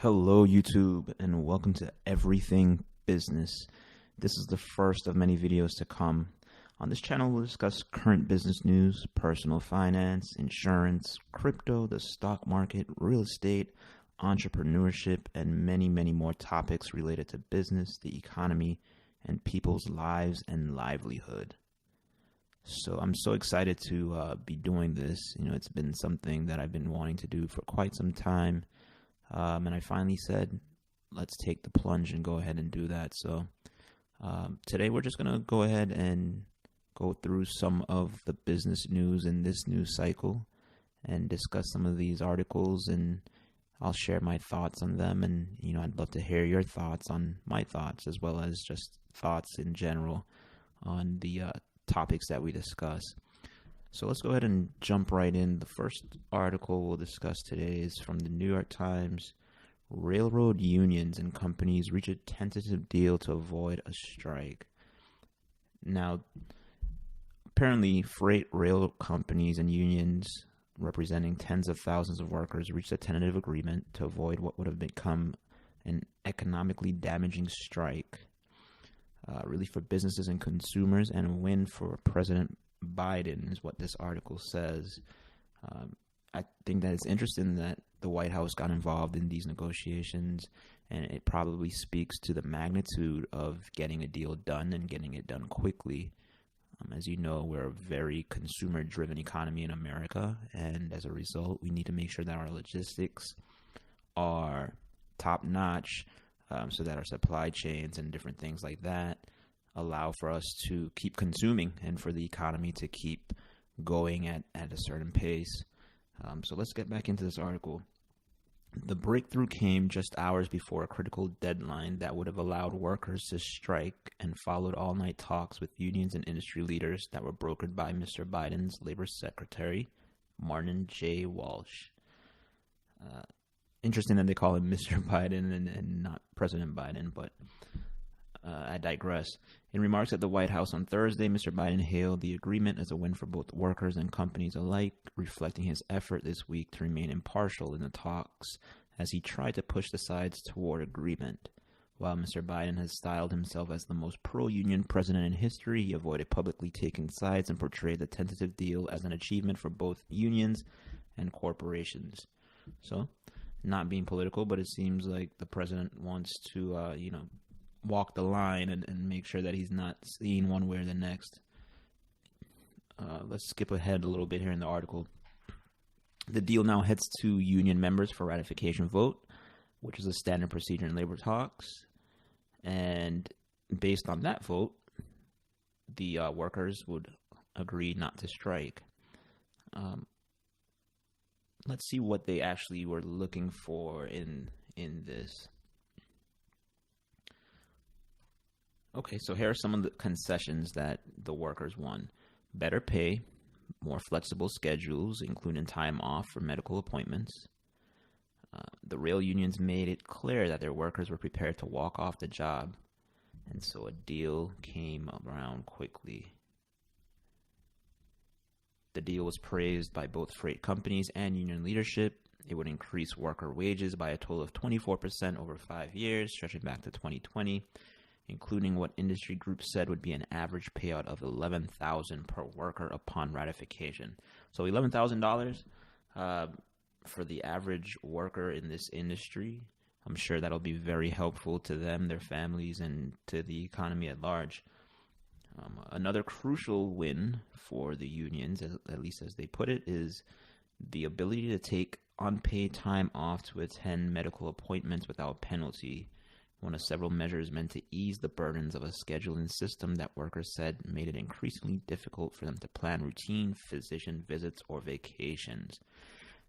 Hello, YouTube, and welcome to Everything Business. This is the first of many videos to come. On this channel, we'll discuss current business news, personal finance, insurance, crypto, the stock market, real estate, entrepreneurship, and many, many more topics related to business, the economy, and people's lives and livelihood. So I'm so excited to be doing this. It's been something that I've been wanting to do for quite some time. And I finally said, let's take the plunge and go ahead and do that. So today we're just going to go ahead and go through some of the business news in this news cycle and discuss some of these articles, and I'll share my thoughts on them. And, I'd love to hear your thoughts on my thoughts, as well as just thoughts in general on the topics that we discuss. So let's go ahead and jump right in. The first article we'll discuss today is from the New York Times. Railroad unions and companies reach a tentative deal to avoid a strike. Now, apparently, freight rail companies and unions representing tens of thousands of workers reached a tentative agreement to avoid what would have become an economically damaging strike, really for businesses and consumers, and a win for President Biden is what this article says. I think that it's interesting that the White House got involved in these negotiations, and it probably speaks to the magnitude of getting a deal done and getting it done quickly. As you know, we're a very consumer-driven economy in America, and as a result, we need to make sure that our logistics are top-notch, so that our supply chains and different things like that allow for us to keep consuming and for the economy to keep going at a certain pace. So let's get back into this article. The breakthrough came just hours before a critical deadline that would have allowed workers to strike, and followed all-night talks with unions and industry leaders that were brokered by Mr. Biden's Labor Secretary, Martin J. Walsh. Interesting that they call him Mr. Biden and not President Biden, but I digress. In remarks at the White House on Thursday, Mr. Biden hailed the agreement as a win for both workers and companies alike, reflecting his effort this week to remain impartial in the talks as he tried to push the sides toward agreement. While Mr. Biden has styled himself as the most pro-union president in history, he avoided publicly taking sides and portrayed the tentative deal as an achievement for both unions and corporations. So, not being political, but it seems like the president wants to, walk the line and make sure that he's not seen one way or the next. Let's skip ahead a little bit here in the article. The deal now heads to union members for ratification vote, which is a standard procedure in labor talks. And based on that vote, the workers would agree not to strike. Let's see what they actually were looking for in this. Okay, so here are some of the concessions that the workers won. Better pay, more flexible schedules, including time off for medical appointments. The rail unions made it clear that their workers were prepared to walk off the job, and so a deal came around quickly. The deal was praised by both freight companies and union leadership. It would increase worker wages by a total of 24% over 5 years, stretching back to 2020. Including what industry groups said would be an average payout of $11,000 per worker upon ratification. So $11,000 for the average worker in this industry. I'm sure that'll be very helpful to them, their families, and to the economy at large. Another crucial win for the unions, at least as they put it, is the ability to take unpaid time off to attend medical appointments without penalty. One of several measures meant to ease the burdens of a scheduling system that workers said made it increasingly difficult for them to plan routine physician visits or vacations.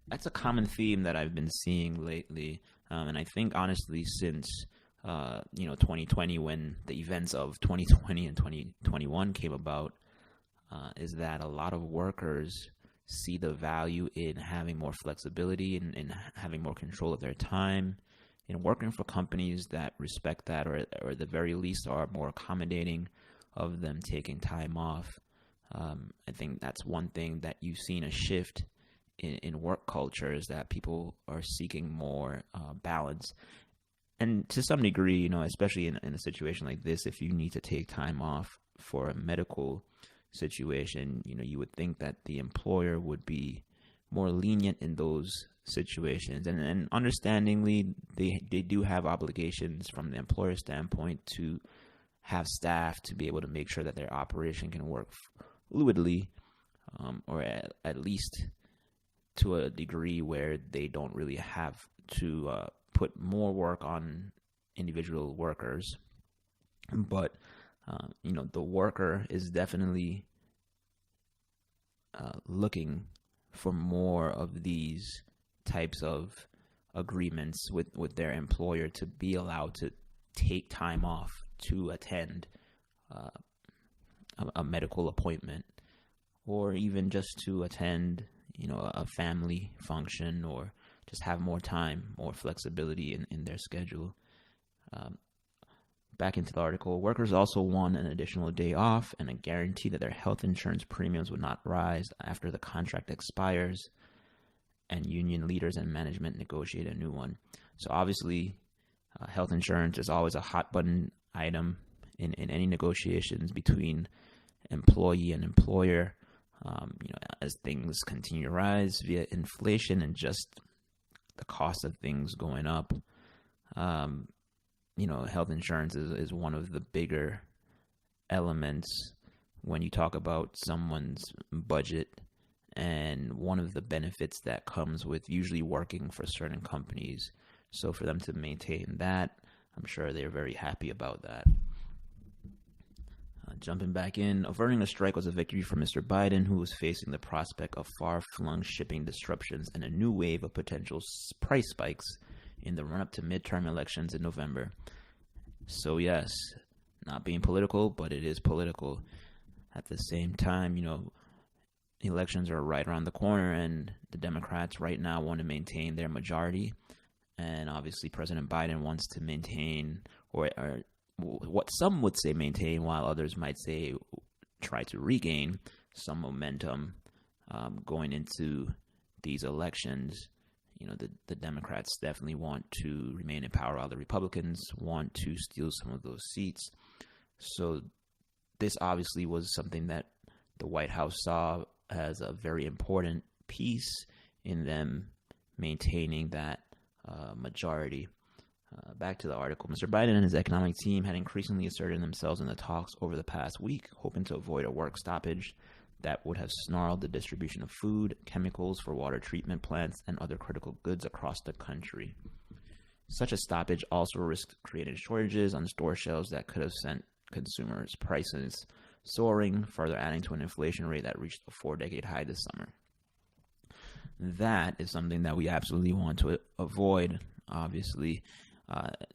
That's a common theme that I've been seeing lately, and I think honestly since 2020, when the events of 2020 and 2021 came about, is that a lot of workers see the value in having more flexibility and in having more control of their time, in working for companies that respect that, or at the very least are more accommodating of them taking time off. I think that's one thing that you've seen a shift in work culture is that people are seeking more balance. And to some degree, especially in a situation like this, if you need to take time off for a medical situation, you would think that the employer would be more lenient in those situations. And understandingly, they do have obligations from the employer standpoint to have staff to be able to make sure that their operation can work fluidly, or at least to a degree where they don't really have to put more work on individual workers. But the worker is definitely looking for more of these types of agreements with their employer to be allowed to take time off to attend a medical appointment, or even just to attend a family function, or just have more time, more flexibility in their schedule. Back into the article, workers also won an additional day off and a guarantee that their health insurance premiums would not rise after the contract expires, and union leaders and management negotiate a new one. So obviously, health insurance is always a hot button item in any negotiations between employee and employer. As things continue to rise via inflation and just the cost of things going up, health insurance is one of the bigger elements when you talk about someone's budget, and one of the benefits that comes with usually working for certain companies. So for them to maintain that, I'm sure they're very happy about that. Jumping back in, averting a strike was a victory for Mr. Biden, who was facing the prospect of far-flung shipping disruptions and a new wave of potential price spikes in the run-up to midterm elections in November. So yes, not being political, but it is political. At the same time, elections are right around the corner, and the Democrats right now want to maintain their majority. And obviously President Biden wants to maintain, or what some would say maintain, while others might say try to regain some momentum going into these elections. The Democrats definitely want to remain in power, while the Republicans want to steal some of those seats. So this obviously was something that the White House saw as a very important piece in them maintaining that majority. Back to the article. Mr. Biden and his economic team had increasingly asserted themselves in the talks over the past week, hoping to avoid a work stoppage that would have snarled the distribution of food, chemicals for water treatment plants, and other critical goods across the country. Such a stoppage also risked creating shortages on store shelves that could have sent consumers' prices soaring, further adding to an inflation rate that reached a 4-decade high this summer. That is something that we absolutely want to avoid, obviously.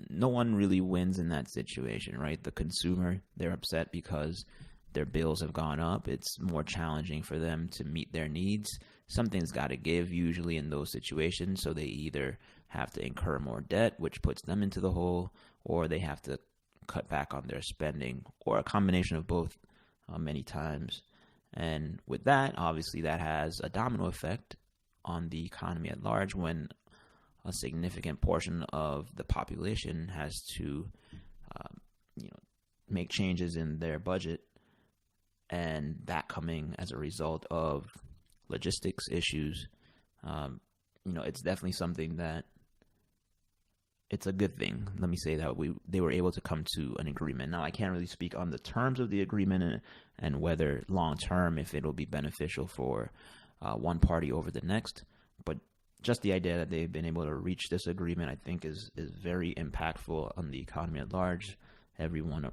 No one really wins in that situation, right? The consumer, they're upset because their bills have gone up. It's more challenging for them to meet their needs. Something's got to give usually in those situations, so they either have to incur more debt, which puts them into the hole, or they have to cut back on their spending, or a combination of both many times. And with that, obviously that has a domino effect on the economy at large when a significant portion of the population has to make changes in their budget, and that coming as a result of logistics issues. It's definitely something that it's a good thing. Let me say that they were able to come to an agreement. Now, I can't really speak on the terms of the agreement and whether long term, if it'll be beneficial for one party over the next, but just the idea that they've been able to reach this agreement, I think, is very impactful on the economy at large. Everyone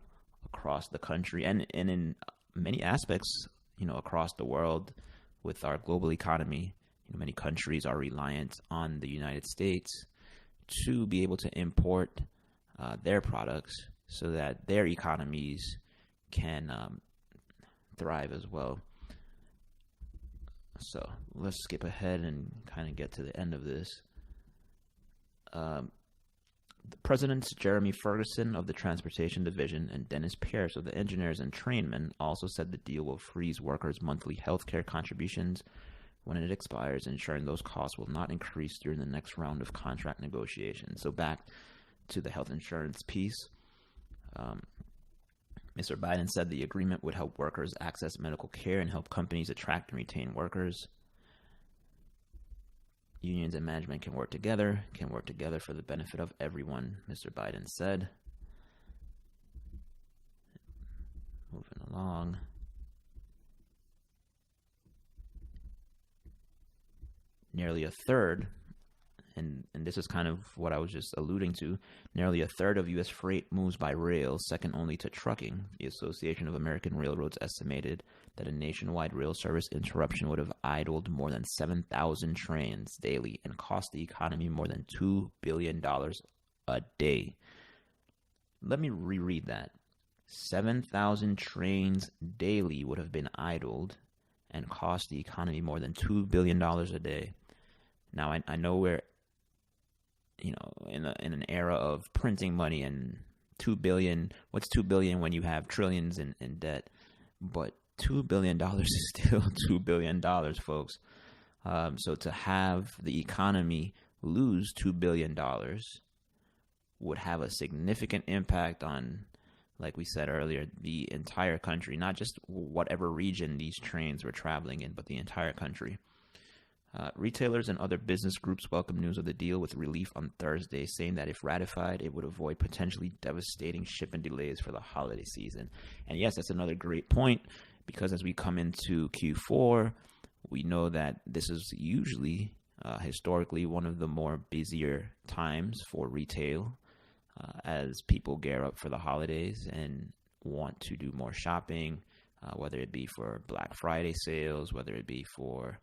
across the country and in many aspects, across the world with our global economy, many countries are reliant on the United States to be able to import their products so that their economies can thrive as well. So let's skip ahead and kind of get to the end of this. The Presidents Jeremy Ferguson of the Transportation Division and Dennis Pierce of the Engineers and Trainmen also said the deal will freeze workers' monthly health care contributions, when it expires, ensuring those costs will not increase during the next round of contract negotiations. So back to the health insurance piece. Mr. Biden said the agreement would help workers access medical care and help companies attract and retain workers. Unions and management can work together for the benefit of everyone, Mr. Biden said. Moving along. Nearly a third, and this is kind of what I was just alluding to, nearly a third of U.S. freight moves by rail, second only to trucking. The Association of American Railroads estimated that a nationwide rail service interruption would have idled more than 7,000 trains daily and cost the economy more than $2 billion a day. Let me reread that. 7,000 trains daily would have been idled and cost the economy more than $2 billion a day. Now, I know we're, in an era of printing money and $2 billion. What's $2 billion when you have trillions in debt? But $2 billion is still $2 billion, folks. So to have the economy lose $2 billion would have a significant impact on, like we said earlier, the entire country, not just whatever region these trains were traveling in, but the entire country. Retailers and other business groups welcome news of the deal with relief on Thursday, saying that if ratified, it would avoid potentially devastating shipment delays for the holiday season. And yes, that's another great point, because as we come into Q4, we know that this is usually historically one of the more busier times for retail as people gear up for the holidays and want to do more shopping, whether it be for Black Friday sales, whether it be for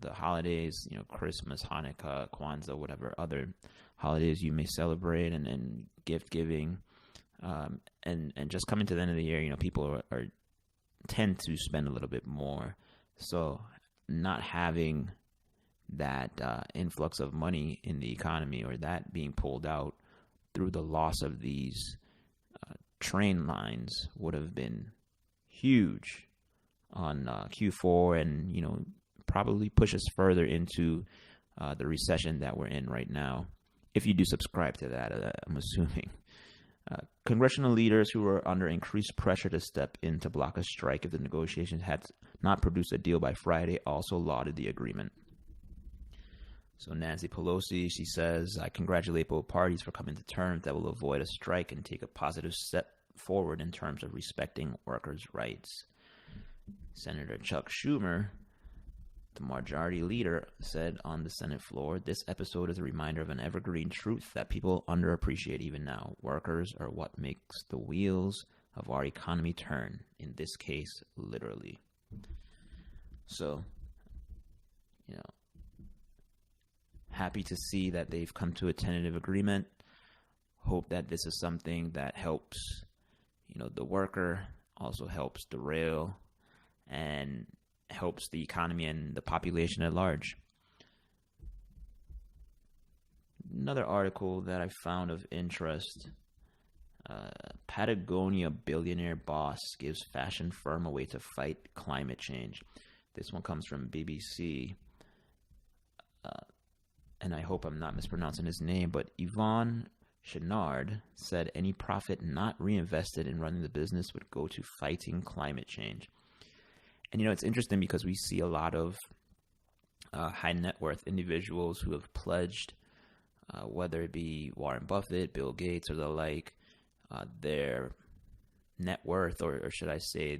the holidays, Christmas, Hanukkah, Kwanzaa, whatever other holidays you may celebrate, and gift giving, and just coming to the end of the year, people are tend to spend a little bit more. So not having that influx of money in the economy, or that being pulled out through the loss of these train lines, would have been huge on Q4, and probably push us further into the recession that we're in right now. If you do subscribe to that, I'm assuming. Congressional leaders who were under increased pressure to step in to block a strike if the negotiations had not produced a deal by Friday also lauded the agreement. So Nancy Pelosi, she says, I congratulate both parties for coming to terms that will avoid a strike and take a positive step forward in terms of respecting workers' rights. Senator Chuck Schumer, the majority leader, said on the Senate floor, this episode is a reminder of an evergreen truth that people underappreciate even now. Workers are what makes the wheels of our economy turn, in this case, literally. So, happy to see that they've come to a tentative agreement. Hope that this is something that helps, the worker, also helps the rail, and helps the economy and the population at large. Another article that I found of interest, Patagonia billionaire boss gives fashion firm away to fight climate change. This one comes from BBC, and I hope I'm not mispronouncing his name, but Yvonne Chenard said any profit not reinvested in running the business would go to fighting climate change. And, it's interesting because we see a lot of high net worth individuals who have pledged, whether it be Warren Buffett, Bill Gates, or the like, their net worth, or should I say,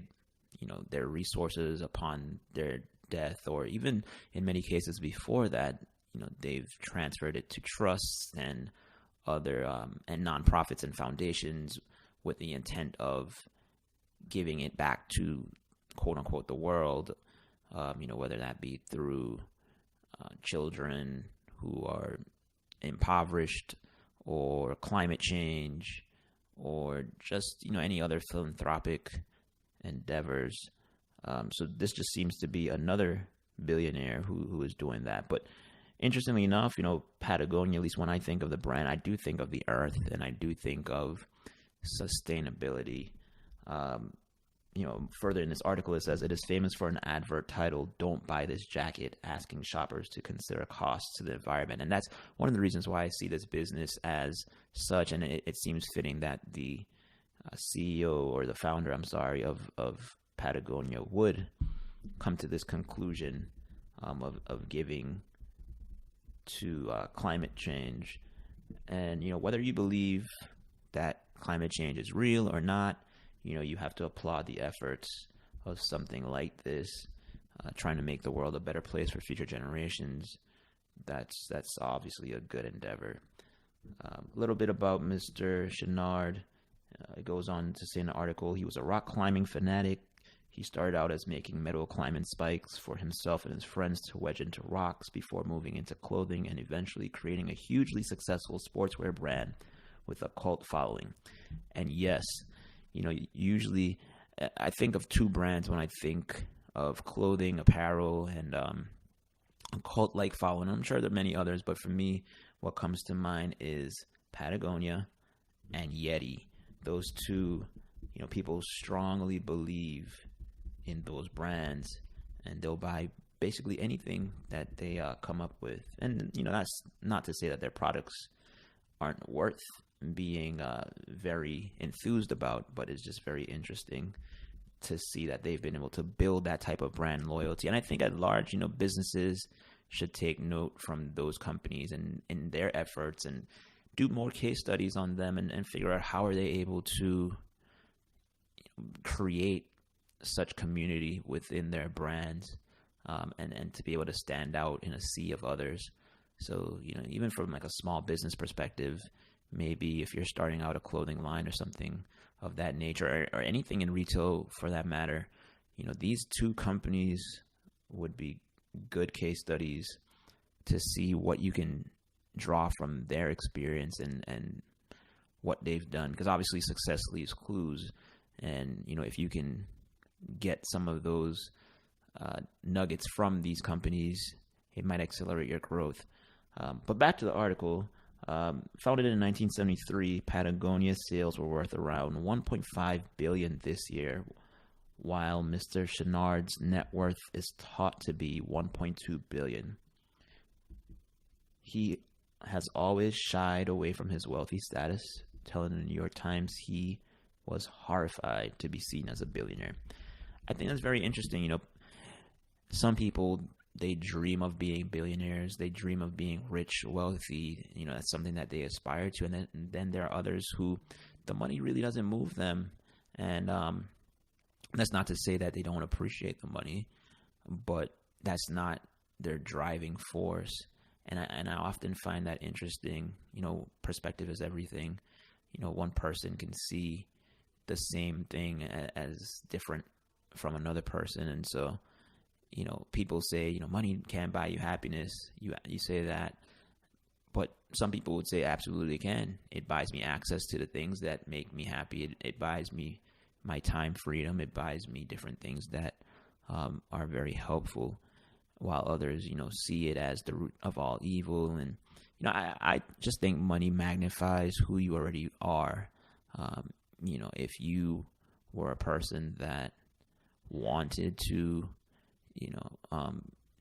their resources upon their death, or even in many cases before that, they've transferred it to trusts and other and nonprofits and foundations with the intent of giving it back to, quote unquote, the world, whether that be through children who are impoverished, or climate change, or just, any other philanthropic endeavors. So this just seems to be another billionaire who is doing that. But interestingly enough, Patagonia, at least when I think of the brand, I do think of the earth, and I do think of sustainability. further in this article, it says it is famous for an advert titled "Don't buy this jacket," asking shoppers to consider costs to the environment. And that's one of the reasons why I see this business as such. And it seems fitting that the CEO or the founder, of Patagonia would come to this conclusion of giving to climate change. And, whether you believe that climate change is real or not, you have to applaud the efforts of something like this, trying to make the world a better place for future generations. That's obviously a good endeavor. A little bit about Mr. Chenard. It goes on to say in the article, he was a rock climbing fanatic. He started out as making metal climbing spikes for himself and his friends to wedge into rocks before moving into clothing and eventually creating a hugely successful sportswear brand with a cult following. And yes, usually I think of two brands when I think of clothing, apparel, and a cult-like following. I'm sure there are many others, but for me, what comes to mind is Patagonia and Yeti. Those two, people strongly believe in those brands, and they'll buy basically anything that they come up with. And that's not to say that their products aren't worth being very enthused about, but it's just very interesting to see that they've been able to build that type of brand loyalty. And I think at large, businesses should take note from those companies and in their efforts and do more case studies on them and figure out how are they able to create such community within their brands, and to be able to stand out in a sea of others. So, even from like a small business perspective, maybe if you're starting out a clothing line or something of that nature, or anything in retail for that matter, these two companies would be good case studies to see what you can draw from their experience and what they've done. Because obviously success leaves clues. And, if you can get some of those nuggets from these companies, it might accelerate your growth. But back to the article. Founded in 1973, Patagonia sales were worth around $1.5 billion this year, while Mr. Chenard's net worth is thought to be $1.2 billion. He has always shied away from his wealthy status, telling the New York Times he was horrified to be seen as a billionaire. I think that's very interesting. Some people, they dream of being billionaires. They dream of being rich, wealthy. That's something that they aspire to. And then there are others who the money really doesn't move them. And that's not to say that they don't appreciate the money, but that's not their driving force. And I often find that interesting. Perspective is everything. One person can see the same thing as different from another person. And so, people say, money can't buy you happiness. You say that, but some people would say absolutely can. It buys me access to the things that make me happy. It buys me my time freedom. It buys me different things that are very helpful, while others, see it as the root of all evil. And, I just think money magnifies who you already are. If you were a person that wanted to,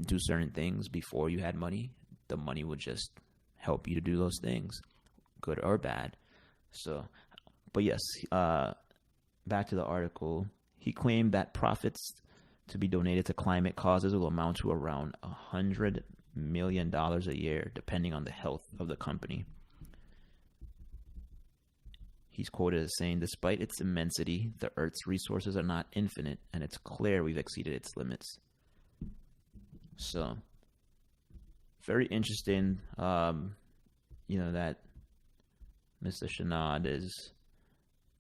do certain things before you had money, the money would just help you to do those things, good or bad. So, but yes, back to the article. He claimed that profits to be donated to climate causes will amount to around $100 million a year, depending on the health of the company. He's quoted as saying, "Despite its immensity, the Earth's resources are not infinite, and it's clear we've exceeded its limits." So, very interesting, that Mr. Chenard is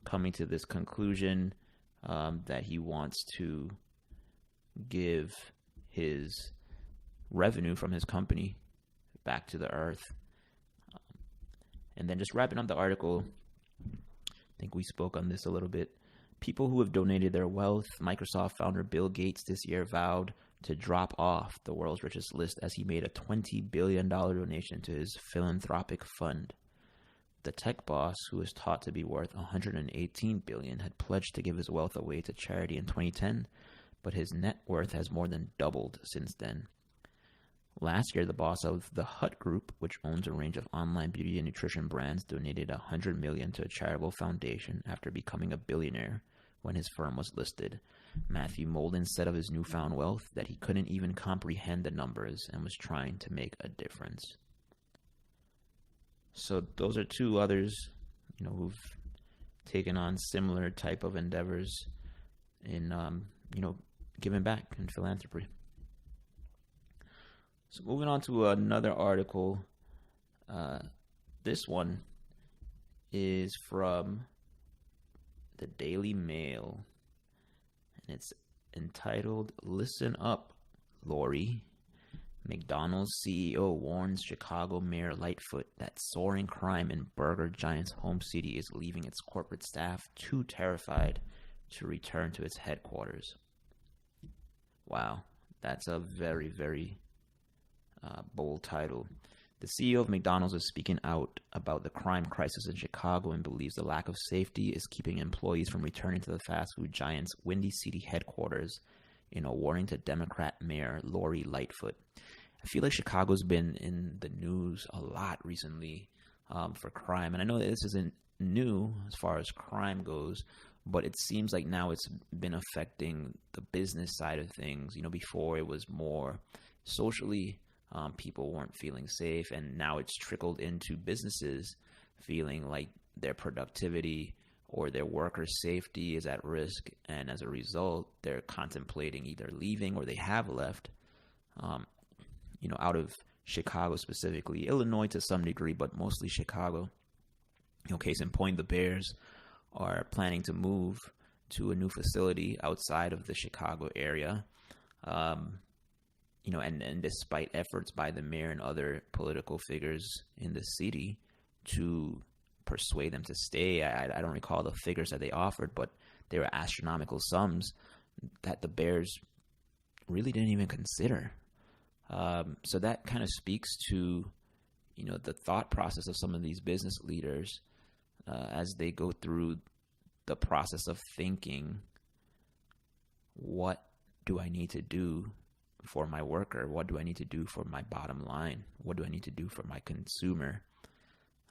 coming to this conclusion that he wants to give his revenue from his company back to the earth. And then just wrapping up the article, I think we spoke on this a little bit. People who have donated their wealth. Microsoft founder Bill Gates this year vowed to drop off the world's richest list as he made a $20 billion donation to his philanthropic fund. The tech boss, who is taught to be worth $118 billion, had pledged to give his wealth away to charity in 2010, but his net worth has more than doubled since then. Last year, the boss of the Hut Group, which owns a range of online beauty and nutrition brands, donated $100 million to a charitable foundation after becoming a billionaire when his firm was listed. Matthew Molden said of his newfound wealth that he couldn't even comprehend the numbers and was trying to make a difference. So those are two others, who've taken on similar type of endeavors in, giving back in philanthropy. So moving on to another article. This one is from the Daily Mail, and it's entitled, "Listen Up, Lori. McDonald's CEO warns Chicago Mayor Lightfoot that soaring crime in burger giant's home city is leaving its corporate staff too terrified to return to its headquarters." Wow, that's a very, very bold title. The CEO of McDonald's is speaking out about the crime crisis in Chicago and believes the lack of safety is keeping employees from returning to the fast food giant's Windy City headquarters, in a warning to Democrat Mayor Lori Lightfoot. I feel like Chicago's been in the news a lot recently for crime, and I know that this isn't new as far as crime goes, but it seems like now it's been affecting the business side of things. Before it was more socially. People weren't feeling safe, and now it's trickled into businesses feeling like their productivity or their workers' safety is at risk, and as a result, they're contemplating either leaving or they have left, out of Chicago specifically, Illinois to some degree, but mostly Chicago. Case in point, the Bears are planning to move to a new facility outside of the Chicago area. And despite efforts by the mayor and other political figures in the city to persuade them to stay, I don't recall the figures that they offered, but they were astronomical sums that the Bears really didn't even consider. So that kind of speaks to, the thought process of some of these business leaders as they go through the process of thinking, what do I need to do for my worker? What do I need to do for my bottom line? What do I need to do for my consumer?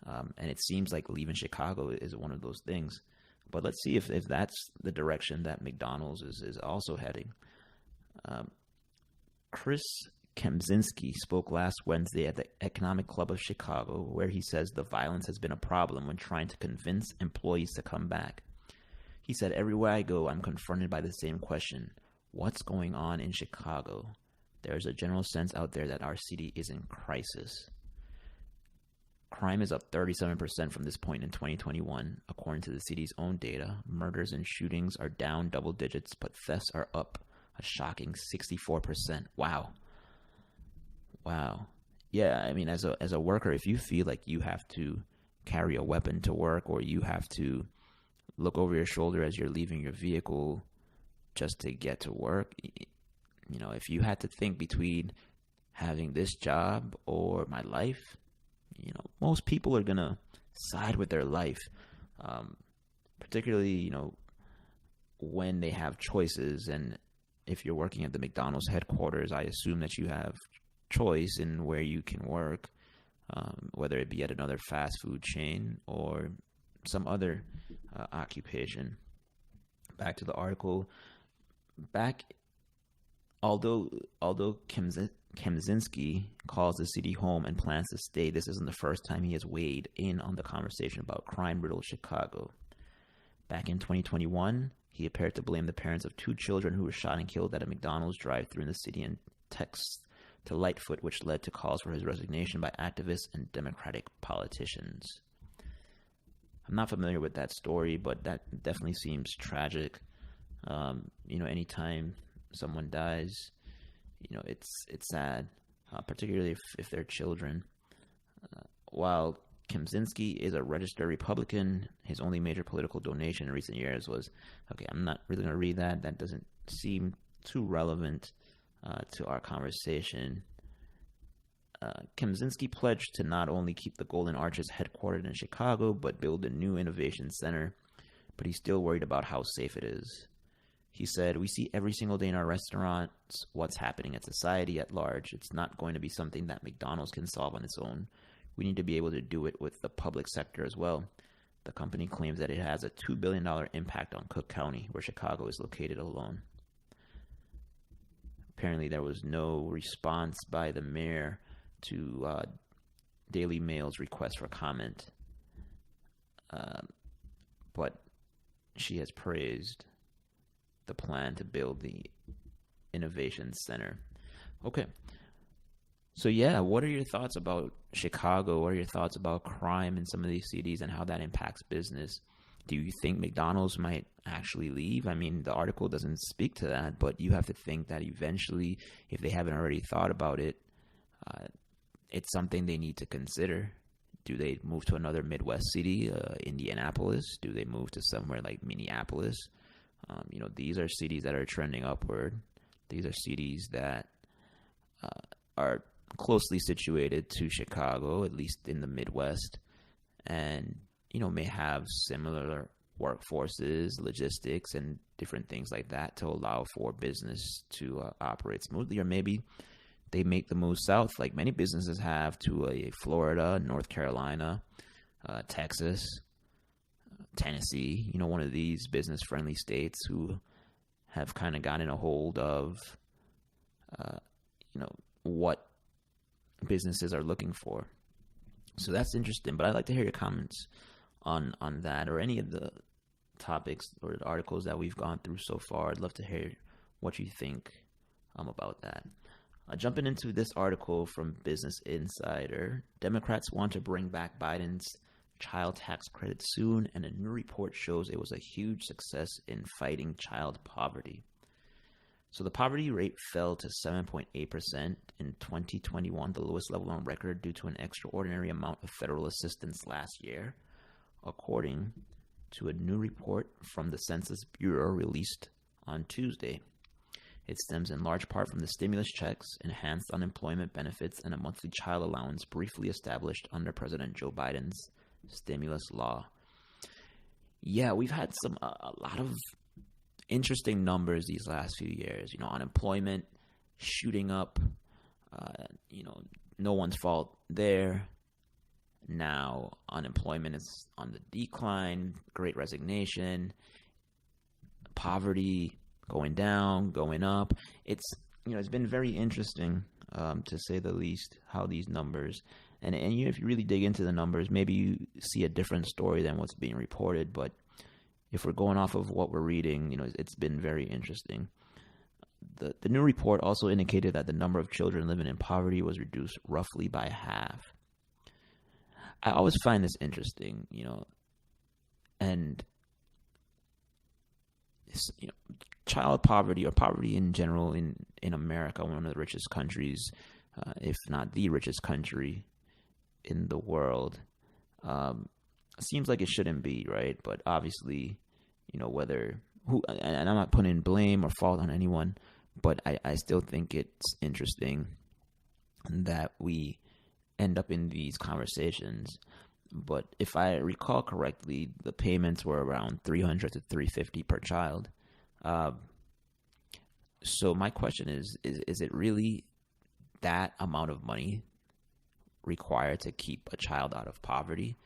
And it seems like leaving Chicago is one of those things. But let's see if that's the direction that McDonald's is also heading. Chris Kemzinski spoke last Wednesday at the Economic Club of Chicago, where he says the violence has been a problem when trying to convince employees to come back. He said, "Everywhere I go, I'm confronted by the same question. What's going on in Chicago? There's a general sense out there that our city is in crisis." Crime is up 37% from this point in 2021, according to the city's own data. Murders and shootings are down double digits, but thefts are up a shocking 64%. Wow. Yeah, I mean, as a worker, if you feel like you have to carry a weapon to work, or you have to look over your shoulder as you're leaving your vehicle just to get to work, if you had to think between having this job or my life, most people are going to side with their life, particularly, when they have choices. And if you're working at the McDonald's headquarters, I assume that you have choice in where you can work, whether it be at another fast food chain or some other occupation. Back to the article. Although Kemzinski calls the city home and plans to stay, this isn't the first time he has weighed in on the conversation about crime-riddled Chicago. Back in 2021, he appeared to blame the parents of 2 children who were shot and killed at a McDonald's drive-thru in the city in texts to Lightfoot, which led to calls for his resignation by activists and Democratic politicians. I'm not familiar with that story, but that definitely seems tragic. Anytime someone dies, it's sad, particularly if they're children. While Kemzinski is a registered Republican, his only major political donation in recent years was, I'm not really going to read that. That doesn't seem too relevant to our conversation. Kaczynski pledged to not only keep the Golden Arches headquartered in Chicago, but build a new innovation center. But he's still worried about how safe it is. He said, "We see every single day in our restaurants what's happening in society at large. It's not going to be something that McDonald's can solve on its own. We need to be able to do it with the public sector as well." The company claims that it has a $2 billion impact on Cook County, where Chicago is located alone. Apparently, there was no response by the mayor to Daily Mail's request for comment. But she has praised the plan to build the Innovation Center. Okay. So yeah, what are your thoughts about Chicago? What are your thoughts about crime in some of these cities and how that impacts business? Do you think McDonald's might actually leave? I mean, the article doesn't speak to that, but you have to think that eventually, if they haven't already thought about it, it's something they need to consider. Do they move to another Midwest city, Indianapolis? Do they move to somewhere like Minneapolis? These are cities that are trending upward. These are cities that are closely situated to Chicago, at least in the Midwest, and may have similar workforces, logistics, and different things like that to allow for business to operate smoothly. Or maybe they make the move south, like many businesses have, to a Florida, North Carolina, Texas, Tennessee, one of these business-friendly states who have kind of gotten a hold of, what businesses are looking for. So that's interesting, but I'd like to hear your comments on that or any of the topics or the articles that we've gone through so far. I'd love to hear what you think about that. Jumping into this article from Business Insider, Democrats want to bring back Biden's child tax credit soon, and a new report shows it was a huge success in fighting child poverty. So the poverty rate fell to 7.8% in 2021, the lowest level on record due to an extraordinary amount of federal assistance last year, according to a new report from the Census Bureau released on Tuesday. It stems in large part from the stimulus checks, enhanced unemployment benefits, and a monthly child allowance briefly established under President Joe Biden's stimulus law. Yeah, we've had a lot of interesting numbers these last few years. Unemployment shooting up. No one's fault there. Now unemployment is on the decline. Great resignation. Poverty going down, going up. It's been very interesting, to say the least, how these numbers and if you really dig into the numbers, maybe you see a different story than what's being reported. But if we're going off of what we're reading, it's been very interesting. The new report also indicated that the number of children living in poverty was reduced roughly by half. I always find this interesting, and child poverty or poverty in general in America, one of the richest countries, if not the richest country in the world, seems like it shouldn't be, right? But obviously, and I'm not putting blame or fault on anyone, but I still think it's interesting that we end up in these conversations. But if I recall correctly, the payments were around $300 to $350 per child. So my question is it really that amount of money required to keep a child out of poverty?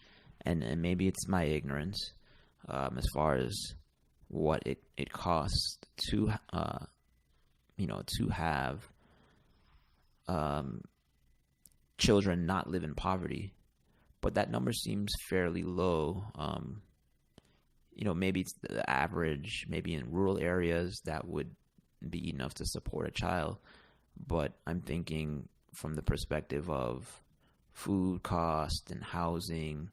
And maybe it's my ignorance as far as what it costs to have children not live in poverty. But that number seems fairly low. Maybe it's the average, maybe in rural areas that would be enough to support a child. But I'm thinking from the perspective of food cost and housing,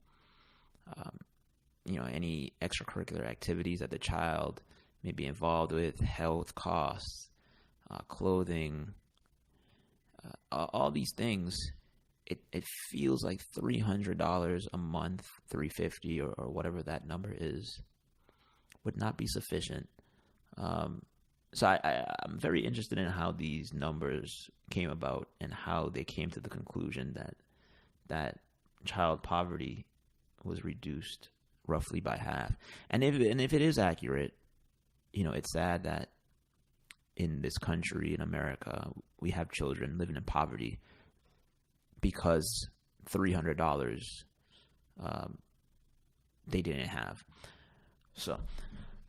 any extracurricular activities that the child may be involved with, health costs, clothing, all these things. It feels like $300 a month, $350 or whatever that number is, would not be sufficient. So I'm very interested in how these numbers came about and how they came to the conclusion that child poverty was reduced roughly by half. And if it is accurate, it's sad that in this country, in America, we have children living in poverty because $300 they didn't have. So,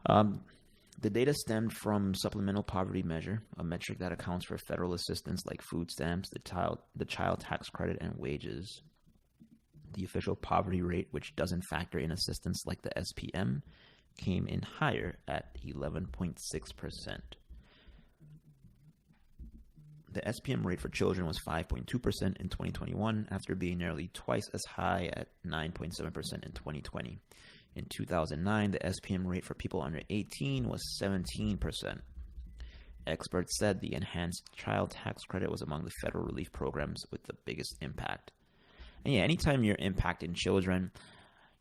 the data stemmed from Supplemental Poverty Measure, a metric that accounts for federal assistance like food stamps, the child tax credit, and wages. The official poverty rate, which doesn't factor in assistance like the SPM, came in higher at 11.6%. The SPM rate for children was 5.2% in 2021, after being nearly twice as high at 9.7% in 2020. In 2009, the SPM rate for people under 18 was 17%. Experts said the enhanced child tax credit was among the federal relief programs with the biggest impact. And yeah, anytime you're impacting children,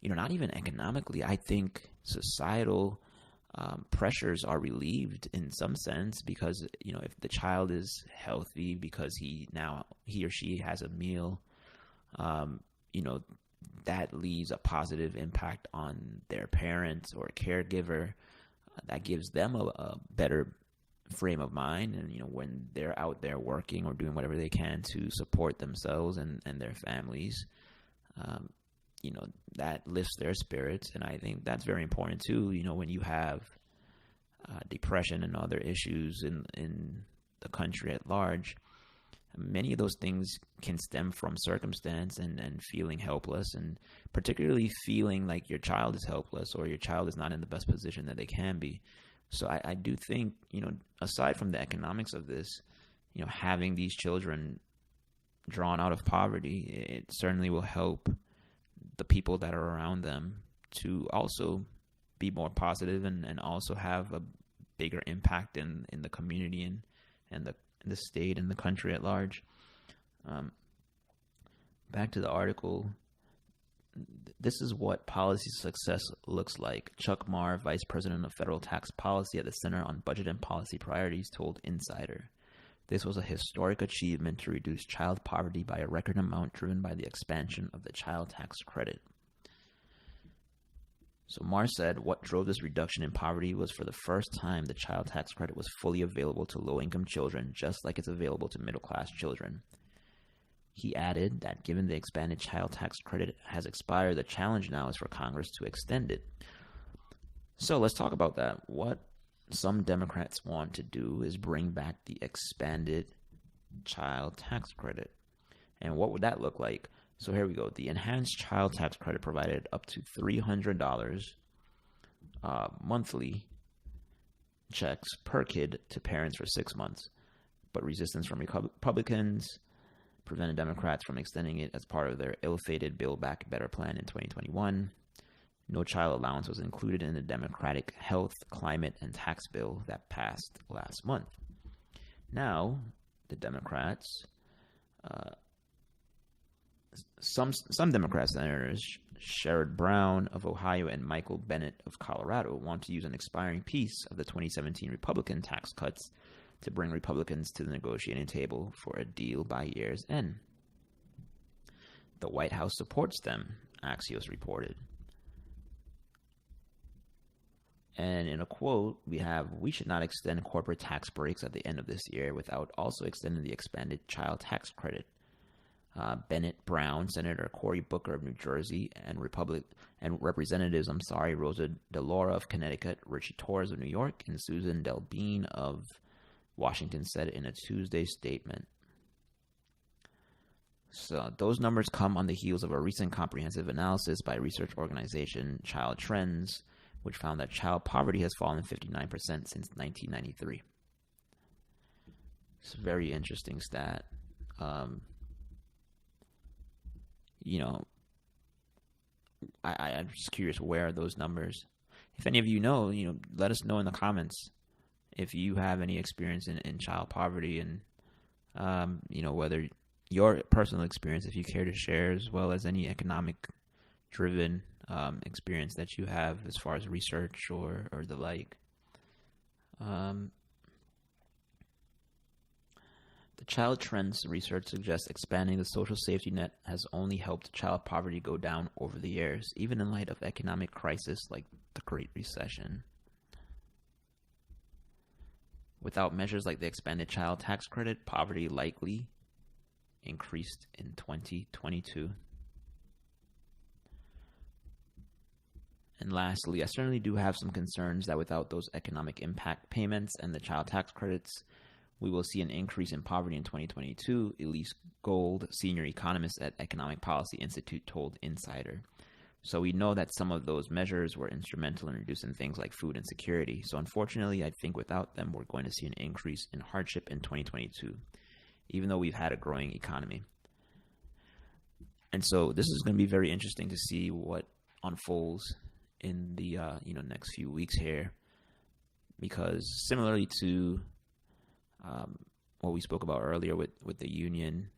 not even economically, I think societal pressures are relieved in some sense, because if the child is healthy because he or she has a meal, that leaves a positive impact on their parents or caregiver. That gives them a better frame of mind, and when they're out there working or doing whatever they can to support themselves and their families, that lifts their spirits. And I think that's very important too. When you have depression and other issues in the country at large, many of those things can stem from circumstance and feeling helpless, and particularly feeling like your child is helpless or your child is not in the best position that they can be. So I do think, aside from the economics of this, having these children drawn out of poverty, it certainly will help the people that are around them to also be more positive and also have a bigger impact in the community and the state and the country at large. Back to the article. This is what policy success looks like. Chuck Marr, Vice President of Federal Tax Policy at the Center on Budget and Policy Priorities, told Insider. This was a historic achievement to reduce child poverty by a record amount, driven by the expansion of the child tax credit. So Marr said what drove this reduction in poverty was, for the first time, the child tax credit was fully available to low-income children, just like it's available to middle-class children. He added that given the expanded child tax credit has expired, the challenge now is for Congress to extend it. So let's talk about that. What some Democrats want to do is bring back the expanded child tax credit. And what would that look like? So here we go. The enhanced child tax credit provided up to $300 monthly checks per kid to parents for 6 months. But resistance from Republicans prevented Democrats from extending it as part of their ill-fated Build Back Better plan in 2021. No child allowance was included in the Democratic health, climate, and tax bill that passed last month. Now, the Democrats, some Democrat senators, Sherrod Brown of Ohio and Michael Bennet of Colorado, want to use an expiring piece of the 2017 Republican tax cuts to bring Republicans to the negotiating table for a deal by year's end. The White House supports them, Axios reported. And in a quote, we should not extend corporate tax breaks at the end of this year without also extending the expanded child tax credit. Bennett, Brown, Senator Cory Booker of New Jersey, and Representatives, Rosa DeLauro of Connecticut, Richie Torres of New York, and Susan Delbene of Washington said in a Tuesday statement. So those numbers come on the heels of a recent comprehensive analysis by research organization Child Trends, which found that child poverty has fallen 59% since 1993. It's a very interesting stat. I'm just curious, where are those numbers? If any of you know, let us know in the comments if you have any experience in child poverty, and whether your personal experience, if you care to share, as well as any economic driven experience that you have as far as research or the like. The child trends research suggests expanding the social safety net has only helped child poverty go down over the years, even in light of economic crisis like the Great Recession. Without measures like the expanded child tax credit, poverty likely increased in 2022. And lastly, I certainly do have some concerns that without those economic impact payments and the child tax credits, we will see an increase in poverty in 2022, Elise Gold, senior economist at Economic Policy Institute, told Insider. So we know that some of those measures were instrumental in reducing things like food insecurity. So unfortunately, I think without them, we're going to see an increase in hardship in 2022, even though we've had a growing economy. And so this is going to be very interesting to see what unfolds in the next few weeks here, because similarly to what we spoke about earlier with the union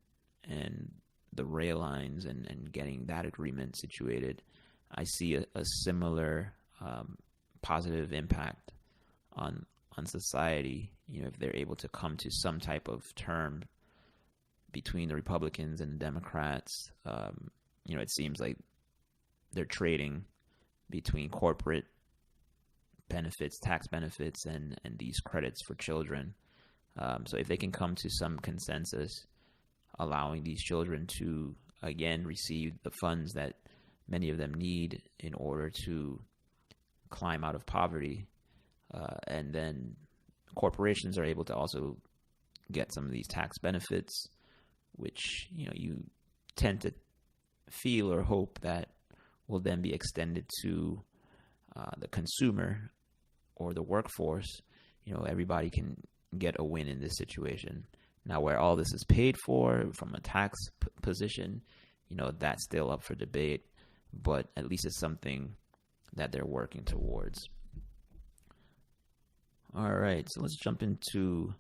and the rail lines and getting that agreement situated, I see a similar positive impact on society, if they're able to come to some type of term between the Republicans and the Democrats. It seems like they're trading between corporate benefits, tax benefits, and these credits for children. So if they can come to some consensus, allowing these children to, again, receive the funds that many of them need in order to climb out of poverty, and then corporations are able to also get some of these tax benefits, which you tend to feel or hope that will then be extended to the consumer or the workforce. Everybody can get a win in this situation. Now, where all this is paid for from a tax position, that's still up for debate, but at least it's something that they're working towards. All right, so let's jump into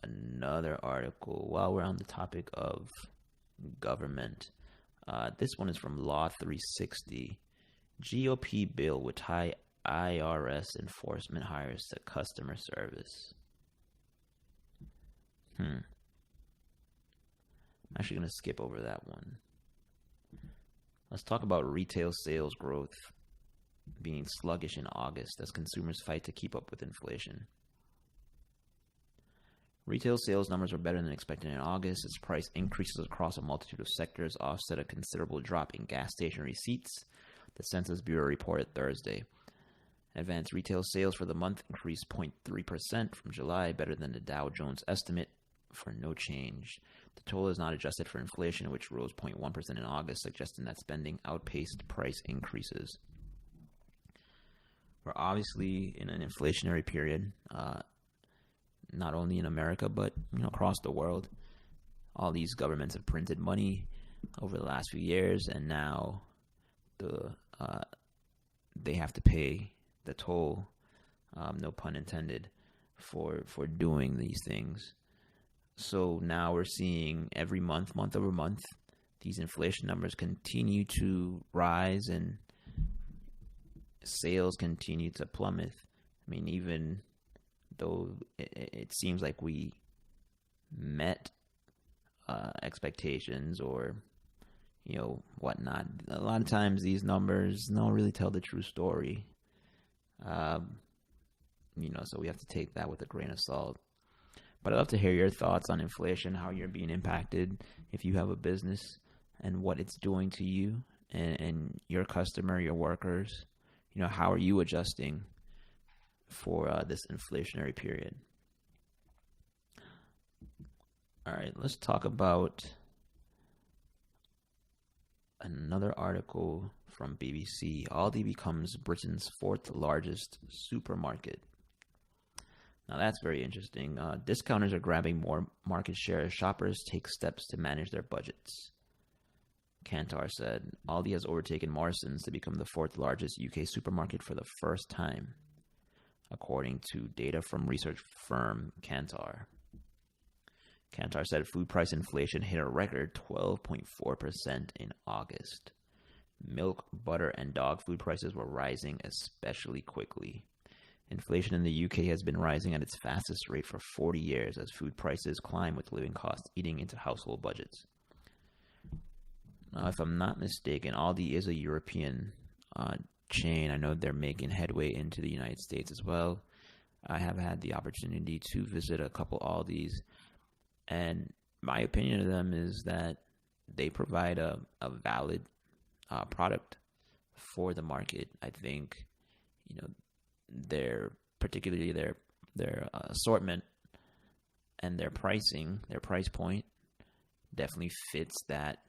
another article while we're on the topic of government. This one is from Law 360. GOP bill would tie IRS enforcement hires to customer service. I'm actually going to skip over that one. Let's talk about retail sales growth being sluggish in August as consumers fight to keep up with inflation. Retail sales numbers were better than expected in August as price increases across a multitude of sectors offset a considerable drop in gas station receipts, the Census Bureau reported Thursday. Advanced retail sales for the month increased 0.3% from July, better than the Dow Jones estimate for no change. The total is not adjusted for inflation, which rose 0.1% in August, suggesting that spending outpaced price increases. We're obviously in an inflationary period, not only in America, but across the world. All these governments have printed money over the last few years, and now they have to pay the toll, no pun intended, for doing these things. So now we're seeing every month over month, these inflation numbers continue to rise and sales continue to plummet. I mean, even though it seems like we met expectations or whatnot, a lot of times these numbers don't really tell the true story. So we have to take that with a grain of salt. But I'd love to hear your thoughts on inflation, how you're being impacted if you have a business, and what it's doing to you and your customer, your workers. How are you adjusting for this inflationary period? All right, let's talk about another article from BBC. Aldi becomes Britain's fourth largest supermarket. Now that's very interesting. Discounters are grabbing more market share as shoppers take steps to manage their budgets. Kantar said Aldi has overtaken Morrison's to become the fourth largest UK supermarket for the first time, according to data from research firm Kantar. Kantar said food price inflation hit a record 12.4% in August. Milk, butter, and dog food prices were rising especially quickly. Inflation in the UK has been rising at its fastest rate for 40 years as food prices climb with living costs eating into household budgets. Now, if I'm not mistaken, Aldi is a European chain. I know they're making headway into the United States as well. I have had the opportunity to visit a couple Aldis, and my opinion of them is that they provide a valid product for the market. I think, particularly their assortment and their pricing, their price point definitely fits that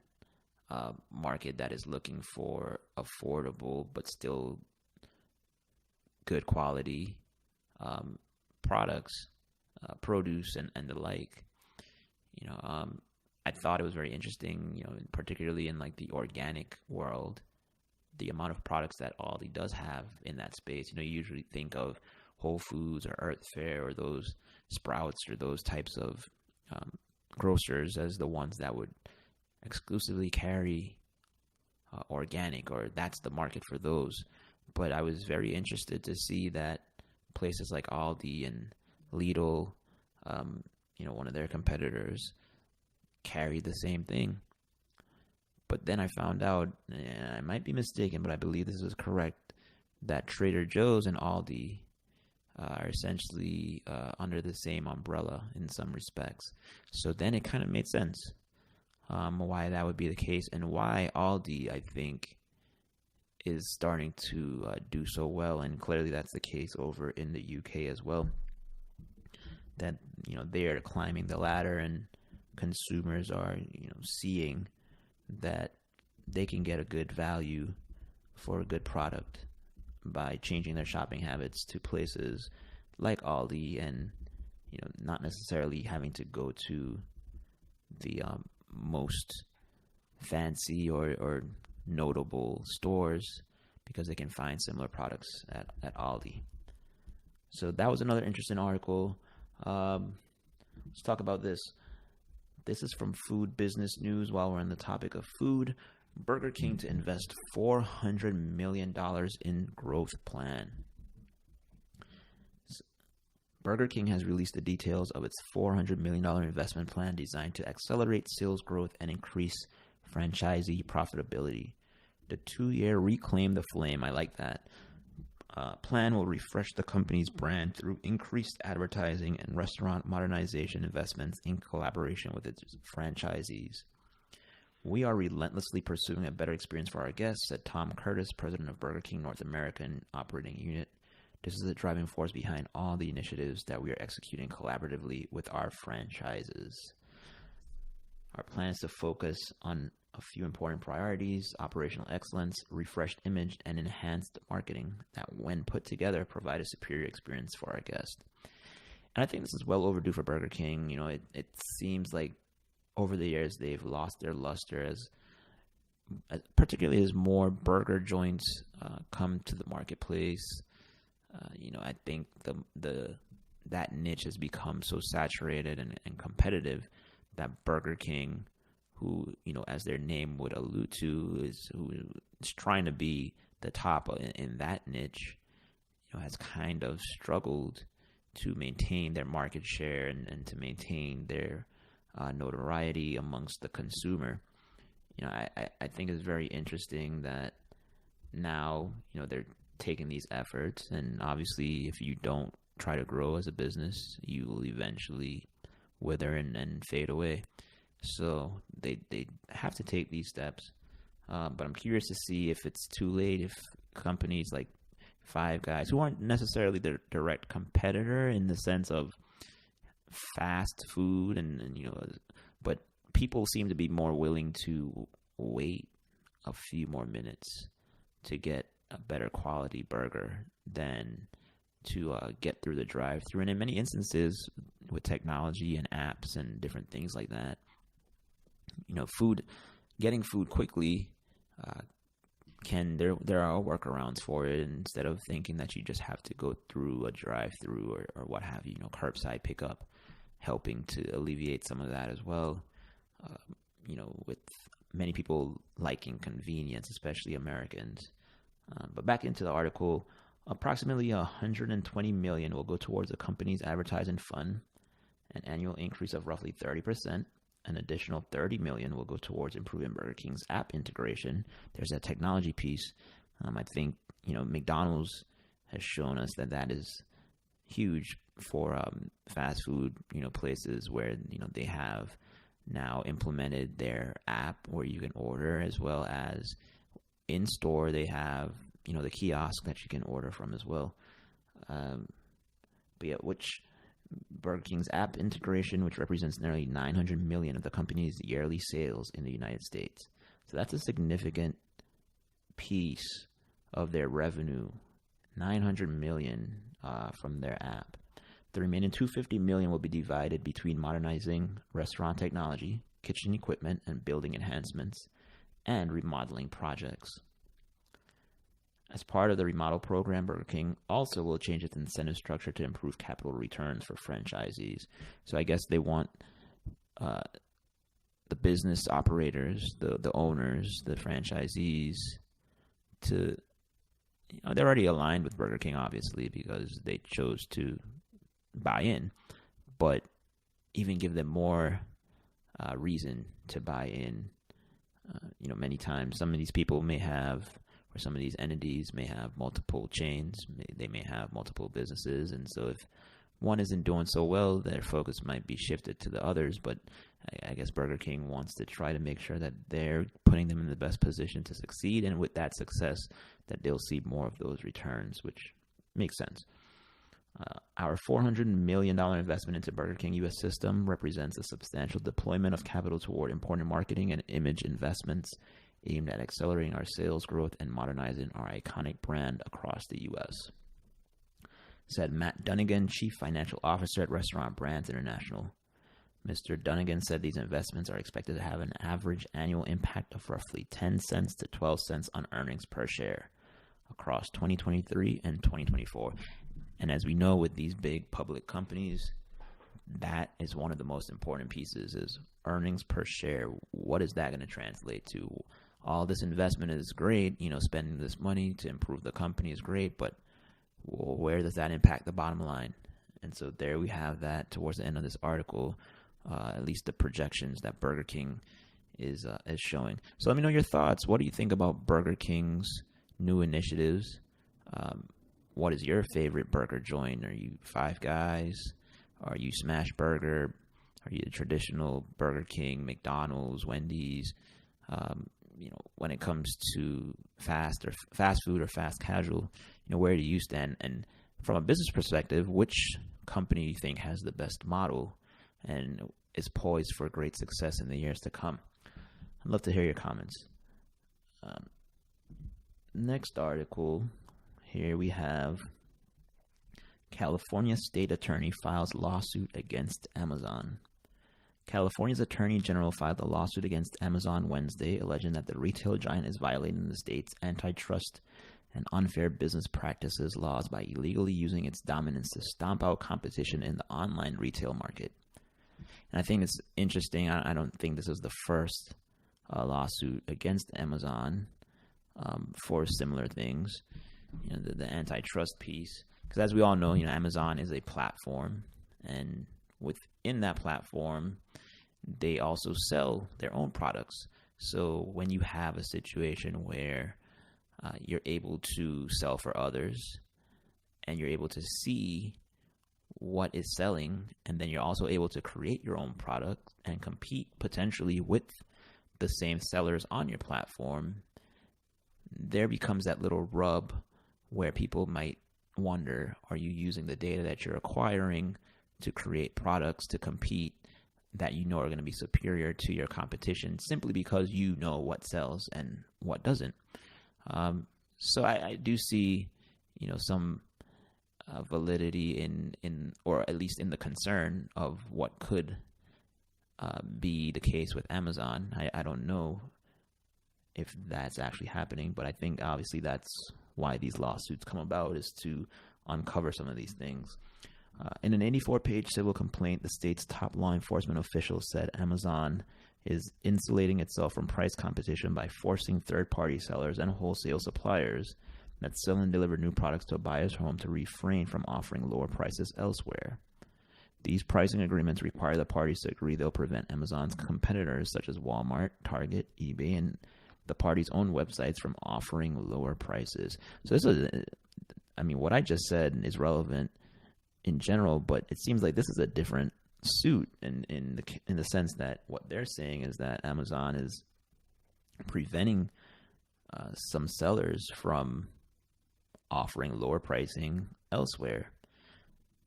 market that is looking for affordable but still good quality products, produce and the like. I thought it was very interesting, particularly in like the organic world, the amount of products that Aldi does have in that space. You usually think of Whole Foods or Earth Fare or those Sprouts or those types of grocers as the ones that would exclusively carry organic, or that's the market for those. But I was very interested to see that places like Aldi and Lidl, one of their competitors, carry the same thing. But then I found out, and I might be mistaken, but I believe this is correct, that Trader Joe's and Aldi are essentially under the same umbrella in some respects. So then it kind of made sense why that would be the case, and why Aldi, I think, is starting to do so well. And clearly that's the case over in the UK as well, that they are climbing the ladder, and consumers are seeing that they can get a good value for a good product by changing their shopping habits to places like Aldi, and not necessarily having to go to the most fancy or notable stores, because they can find similar products at Aldi. So that was another interesting article. Let's talk about this. This is from Food Business News. While we're on the topic of food, Burger King to invest $400 million in growth plan. Burger King has released the details of its $400 million investment plan designed to accelerate sales growth and increase franchisee profitability. The 2-year Reclaim the Flame, I like that, plan will refresh the company's brand through increased advertising and restaurant modernization investments in collaboration with its franchisees. We are relentlessly pursuing a better experience for our guests, said Tom Curtis, president of Burger King North American Operating Unit. This is the driving force behind all the initiatives that we are executing collaboratively with our franchises. Our plan is to focus on a few important priorities: operational excellence, refreshed image, and enhanced marketing that, when put together, provide a superior experience for our guests. And I think this is well overdue for Burger King. It seems like over the years they've lost their luster, as particularly as more burger joints come to the marketplace. I think that niche has become so saturated and competitive that Burger King, who, as their name would allude to, is trying to be the top in that niche, has kind of struggled to maintain their market share and to maintain their notoriety amongst the consumer. I think it's very interesting that now, they're taking these efforts, and obviously if you don't try to grow as a business, you will eventually wither and fade away. So they have to take these steps. But I'm curious to see if it's too late, if companies like Five Guys, who aren't necessarily their direct competitor in the sense of fast food, but people seem to be more willing to wait a few more minutes to get a better quality burger than to get through the drive-thru. And in many instances, with technology and apps and different things like that, getting food quickly there are workarounds for it. Instead of thinking that you just have to go through a drive-thru or what have you, curbside pickup, helping to alleviate some of that as well. With many people liking convenience, especially Americans. But back into the article, Approximately 120 million will go towards the company's advertising fund, an annual increase of roughly 30%. An additional 30 million will go towards improving Burger King's app integration. There's that technology piece. I think, McDonald's has shown us that is huge for fast food, places where, they have now implemented their app where you can order, as well as in store they have, the kiosk that you can order from as well. Which Burger King's app integration, which represents nearly 900 million of the company's yearly sales in the United States. So that's a significant piece of their revenue, 900 million from their app. The remaining 250 million will be divided between modernizing restaurant technology, kitchen equipment, and building enhancements, and remodeling projects. As part of the remodel program, Burger King also will change its incentive structure to improve capital returns for franchisees. So I guess they want the business operators, the owners, the franchisees to, they're already aligned with Burger King, obviously, because they chose to buy in, but even give them more reason to buy in. Many times some of these people may have, or some of these entities may have multiple chains, they may have multiple businesses, and so if one isn't doing so well, their focus might be shifted to the others. But I guess Burger King wants to try to make sure that they're putting them in the best position to succeed, and with that success, that they'll see more of those returns, which makes sense. Our $400 million investment into Burger King U.S. system represents a substantial deployment of capital toward important marketing and image investments aimed at accelerating our sales growth and modernizing our iconic brand across the U.S., said Matt Dunnigan, Chief Financial Officer at Restaurant Brands International. Mr. Dunnigan said these investments are expected to have an average annual impact of roughly 10 cents to 12 cents on earnings per share across 2023 and 2024. And as we know, with these big public companies, that is one of the most important pieces, is earnings per share. What is that going to translate to? All this investment is great, spending this money to improve the company is great, but where does that impact the bottom line? And so there we have that towards the end of this article, at least the projections that Burger King is showing. So let me know your thoughts. What do you think about Burger King's new initiatives? What is your favorite burger joint? Are you Five Guys? Are you Smash Burger? Are you the traditional Burger King, McDonald's, Wendy's? When it comes to fast food or fast casual, where do you stand? And from a business perspective, which company do you think has the best model and is poised for great success in the years to come? I'd love to hear your comments. Next article, here we have California State Attorney files lawsuit against Amazon. California's Attorney General filed a lawsuit against Amazon Wednesday, alleging that the retail giant is violating the state's antitrust and unfair business practices laws by illegally using its dominance to stomp out competition in the online retail market. And I think it's interesting. I don't think this is the first lawsuit against Amazon for similar things. The antitrust piece, because as we all know, Amazon is a platform, and within that platform, they also sell their own products. So when you have a situation where you're able to sell for others and you're able to see what is selling, and then you're also able to create your own product and compete potentially with the same sellers on your platform, there becomes that little rub where people might wonder, are you using the data that you're acquiring to create products to compete that are going to be superior to your competition simply because you know what sells and what doesn't? So I do see, some validity in, or at least in the concern of what could be the case with Amazon. I don't know if that's actually happening, but I think obviously that's why these lawsuits come about, is to uncover some of these things. In an 84-page civil complaint, the state's top law enforcement officials said Amazon is insulating itself from price competition by forcing third-party sellers and wholesale suppliers that sell and deliver new products to a buyer's home to refrain from offering lower prices elsewhere. These pricing agreements require the parties to agree they'll prevent Amazon's competitors such as Walmart, Target, eBay, and the parties' own websites from offering lower prices. So this is, what I just said is relevant in general, but it seems like this is a different suit in the sense that what they're saying is that Amazon is preventing some sellers from offering lower pricing elsewhere.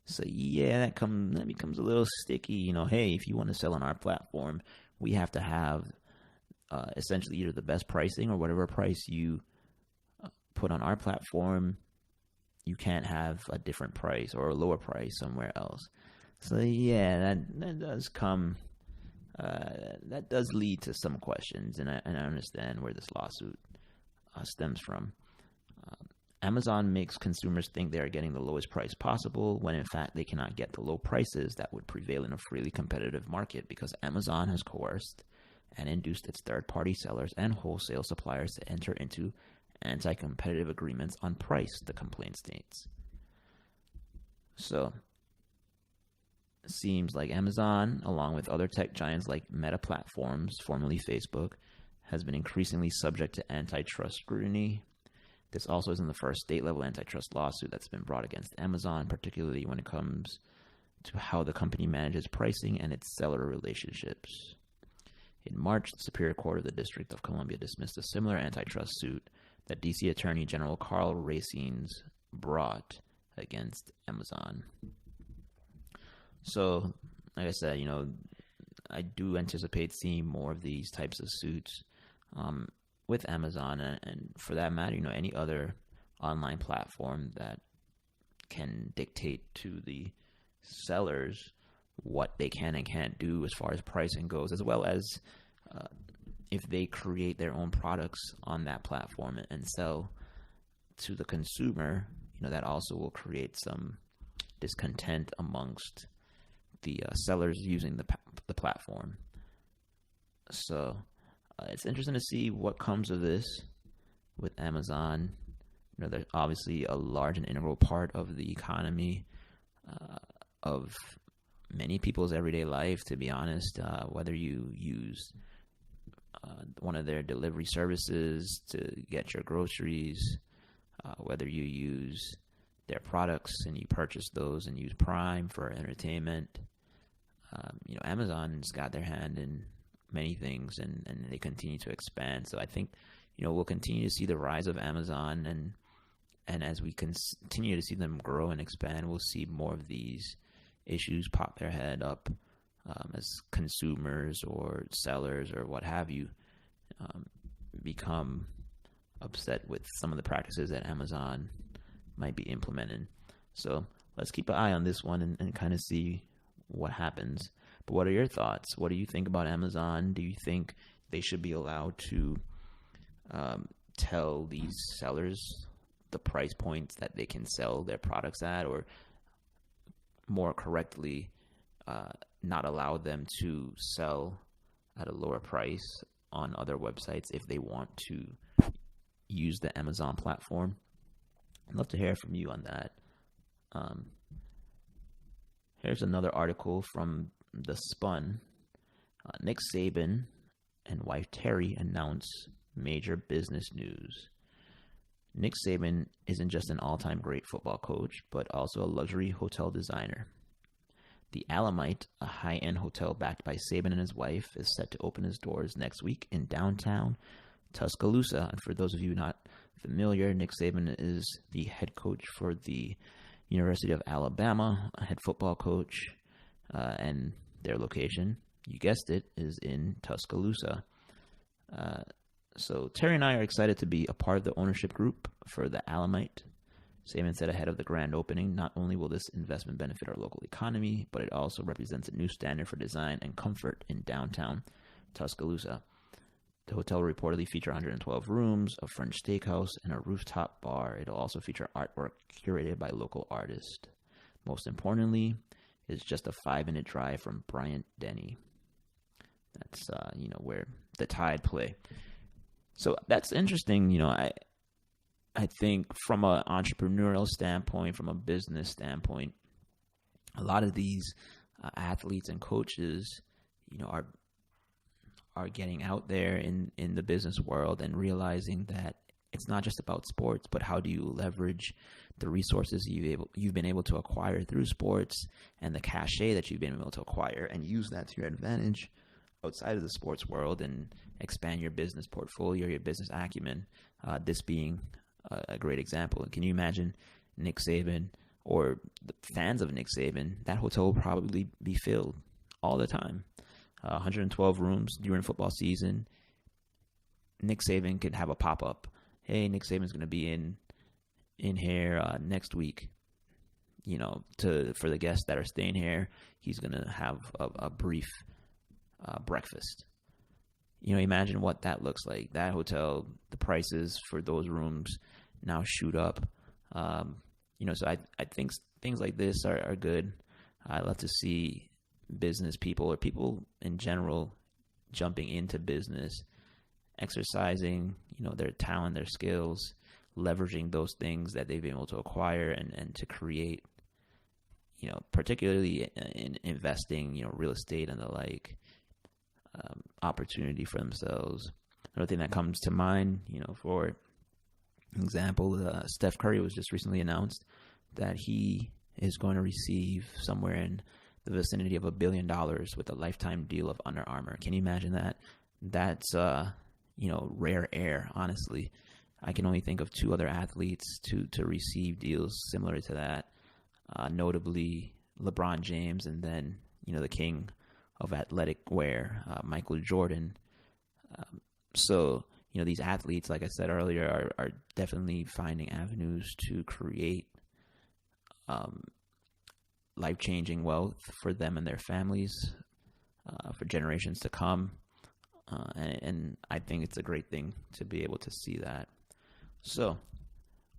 So yeah, that becomes a little sticky. Hey, if you want to sell on our platform, we have to have essentially either the best pricing or whatever price you put on our platform. You can't have a different price or a lower price somewhere else. So yeah, that does come. That does lead to some questions, and I understand where this lawsuit stems from. Amazon makes consumers think they are getting the lowest price possible when in fact they cannot get the low prices that would prevail in a freely competitive market because Amazon has coerced and induced its third-party sellers and wholesale suppliers to enter into anti-competitive agreements on price, the complaint states. So, it seems like Amazon, along with other tech giants like Meta Platforms, formerly Facebook, has been increasingly subject to antitrust scrutiny. This also isn't the first state-level antitrust lawsuit that's been brought against Amazon, particularly when it comes to how the company manages pricing and its seller relationships. In March, the Superior Court of the District of Columbia dismissed a similar antitrust suit that D.C. Attorney General Karl Racines brought against Amazon. So, like I said, I do anticipate seeing more of these types of suits with Amazon, and for that matter, any other online platform that can dictate to the sellers what they can and can't do as far as pricing goes, as well as if they create their own products on that platform and sell to the consumer, that also will create some discontent amongst the sellers using the platform. So it's interesting to see what comes of this with Amazon. They're obviously a large and integral part of the economy of many people's everyday life, to be honest. Whether you use one of their delivery services to get your groceries, whether you use their products and you purchase those and use Prime for entertainment, Amazon's got their hand in many things, and they continue to expand. So I think, we'll continue to see the rise of Amazon, and as we continue to see them grow and expand, we'll see more of these issues pop their head up as consumers or sellers or what have you become upset with some of the practices that Amazon might be implementing. So let's keep an eye on this one and kind of see what happens. But what are your thoughts? What do you think about Amazon? Do you think they should be allowed to tell these sellers the price points that they can sell their products at, or more correctly, not allow them to sell at a lower price on other websites if they want to use the Amazon platform? I'd love to hear from you on that. Here's another article from The Spun. Nick Saban and wife Terry announce major business news. Nick Saban isn't just an all-time great football coach, but also a luxury hotel designer. The Alamite, a high-end hotel backed by Saban and his wife, is set to open its doors next week in downtown Tuscaloosa. And for those of you not familiar, Nick Saban is the head coach for the University of Alabama, a head football coach, and their location, you guessed it, is in Tuscaloosa. So Terry and I are excited to be a part of the ownership group for the Alamite. Saban said ahead of the grand opening, not only will this investment benefit our local economy, but it also represents a new standard for design and comfort in downtown Tuscaloosa. The hotel will reportedly feature 112 rooms, a French steakhouse, and a rooftop bar. It'll also feature artwork curated by local artists. Most importantly, it's just a 5-minute drive from Bryant-Denny. That's where the Tide play. So that's interesting. I think from an entrepreneurial standpoint, from a business standpoint, a lot of these athletes and coaches, are getting out there in the business world and realizing that it's not just about sports, but how do you leverage the resources you've been able to acquire through sports and the cachet that you've been able to acquire, and use that to your advantage outside of the sports world and expand your business portfolio, your business acumen. This being a great example. Can you imagine Nick Saban or the fans of Nick Saban? That hotel will probably be filled all the time. 112 rooms during football season. Nick Saban could have a pop-up. Hey, Nick Saban's going to be in here next week. For the guests that are staying here, he's going to have a brief breakfast. Imagine what that looks like. That hotel, the prices for those rooms now shoot up. So I think things like this are good. I love to see business people, or people in general, jumping into business, exercising, their talent, their skills, leveraging those things that they've been able to acquire and to create, particularly in investing, real estate and the like, opportunity for themselves. Another thing that comes to mind, for example, Steph Curry was just recently announced that he is going to receive somewhere in the vicinity of $1 billion with a lifetime deal of Under Armour. Can you imagine that? That's rare air, honestly. I can only think of two other athletes to receive deals similar to that, notably LeBron James, and then the king of athletic wear, Michael Jordan. So these athletes, like I said earlier, are definitely finding avenues to create life-changing wealth for them and their families for generations to come. And I think it's a great thing to be able to see that. So,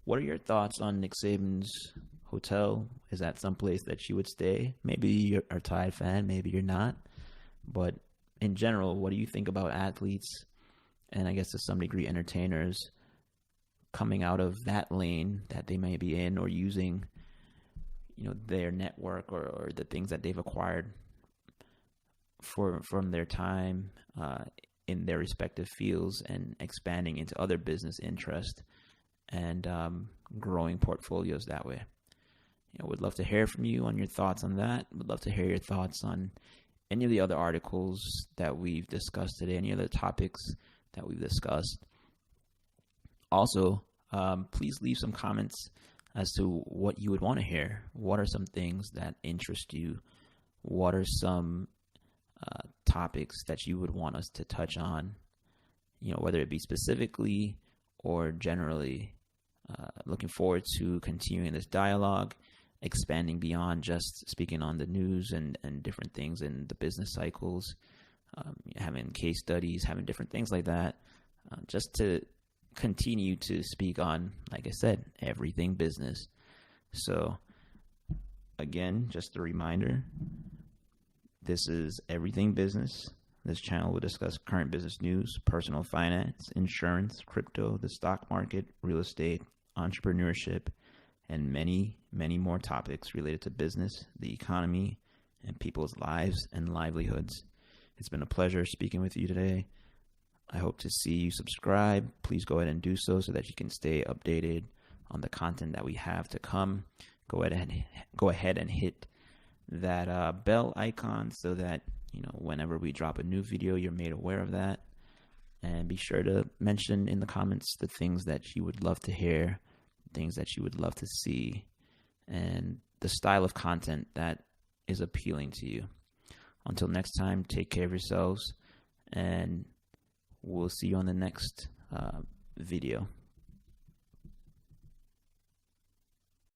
what are your thoughts on Nick Saban's hotel? Is that someplace that you would stay? Maybe you're a Tide fan, maybe you're not. But in general, what do you think about athletes, and I guess to some degree entertainers, coming out of that lane that they may be in, or using their network or the things that they've acquired from their time in their respective fields, and expanding into other business interests and growing portfolios that way? Would love to hear from you on your thoughts on that. Would love to hear your thoughts on any of the other articles that we've discussed today, any other topics that we've discussed. Also, please leave some comments as to what you would want to hear. What are some things that interest you? What are some topics that you would want us to touch on? Whether it be specifically or generally. Looking forward to continuing this dialogue, expanding beyond just speaking on the news and different things in the business cycles, having case studies, having different things like that, just to continue to speak on, like I said, everything business. So again, just a reminder, this is Everything Business. This channel will discuss current business news, personal finance, insurance, crypto, the stock market, real estate, entrepreneurship, and many, many more topics related to business, the economy, and people's lives and livelihoods. It's been a pleasure speaking with you today. I hope to see you subscribe. Please go ahead and do so that you can stay updated on the content that we have to come. Go ahead and hit that bell icon so that whenever we drop a new video, you're made aware of that. And be sure to mention in the comments the things that you would love to hear, things that you would love to see, and the style of content that is appealing to you. Until next time, take care of yourselves, and we'll see you on the next video.